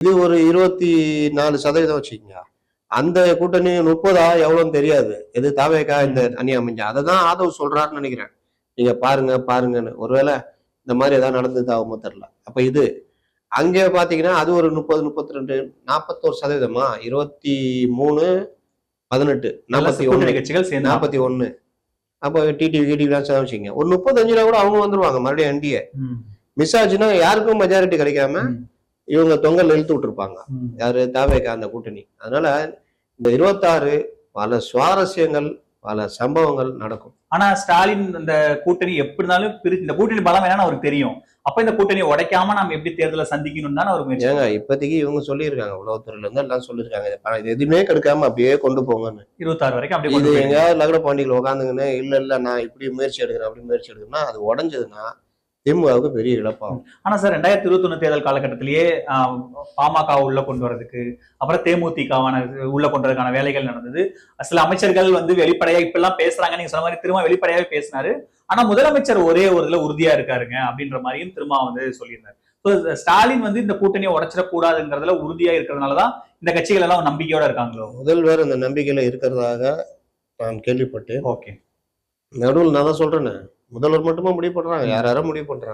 இது ஒரு 24% வச்சுக்கோங்க. அந்த கூட்டணி 30 எவ்வளவுன்னு தெரியாது. எது தாவேகா இந்த அணி அமைஞ்சா. அததான் ஆதவ் சொல்றாருன்னு நினைக்கிறேன். நீங்க பாருங்க பாருங்கன்னு. ஒருவேளை இந்த மாதிரி ஏதாவது நடந்ததாகுமோ தெரியல. அப்ப இது அங்கே பாத்தீங்கன்னா அது ஒரு 30, 32, 41%. 23, 18, 41 கட்சிகள் சேர்ந்து 41. அப்ப டிடிவி கிடிவிலாம் வச்சுக்கோங்க. ஒரு 35 கூட அவங்க வந்துருவாங்க மறுபடியும் என்டிஏ. மிஸ் ஆச்சுன்னா யாருக்கும் மெஜாரிட்டி கிடைக்காம இவங்க தொங்கல் இழுத்து விட்டுருப்பாங்க. யாரு தாவேகா அந்த கூட்டணி. அதனால இந்த 26 பல சுவாரஸ்யங்கள் பல சம்பவங்கள் நடக்கும். ஆனா ஸ்டாலின் இந்த கூட்டணி எப்படி இருந்தாலும் இந்த கூட்டணி பலம் என்னன்னு அவருக்கு தெரியும். அப்ப இந்த கூட்டணியை உடைக்காம நம்ம எப்படி தேர்தலை சந்திக்கணும் தான் அவருக்கு ஏங்க இப்போதைக்கு இவங்க சொல்லியிருக்காங்க, உளவுத்துறையில இருந்து எல்லாம் சொல்லியிருக்காங்க, இது எதுவுமே கெடுக்காம அப்படியே கொண்டு போங்கன்னு. 26 வரைக்கும் அப்படியே இது எங்கேயாவது லகட பாண்டியில் உட்காந்துங்கன்னு இல்ல நான் இப்படி முயற்சி எடுக்கிறேன் அப்படி முயற்சி எடுக்கிறேன்னா அது உடஞ்சதுன்னா திமுகவுக்கு பெரிய இழப்பாகும். ஆனா சார் 2021 தேர்தல் காலகட்டத்திலேயே பாமக உள்ள கொண்டு வரதுக்கு அப்புறம் தேமுதிகவான உள்ள கொண்டு வரதுக்கான வேலைகள் நடந்தது. சில அமைச்சர்கள் வந்து வெளிப்படையா இப்ப எல்லாம் பேசுறாங்க, நீங்க சொன்ன மாதிரி திரும்ப வெளிப்படையாவே பேசினாரு. ஆனா முதலமைச்சர் ஒரே ஒரு இதுல உறுதியா இருக்காருங்க அப்படின்ற மாதிரியும் திரும்ப வந்து சொல்லியிருந்தாரு. ஸ்டாலின் வந்து இந்த கூட்டணியை உடைச்சிடக்கூடாதுங்கிறதுல உறுதியா இருக்கிறதுனாலதான் இந்த கட்சிகள் எல்லாம் நம்பிக்கையோட இருக்காங்களோ? முதல்வர் அந்த நம்பிக்கையில இருக்கிறதாக நான் கேள்விப்பட்டேன். ஓகே, நடுவில் நான் தான் சொல்றேன்னு முதல்வர் மட்டுமா முடிவு பண்றாங்க, யாரும் முடிவு பண்றாங்க.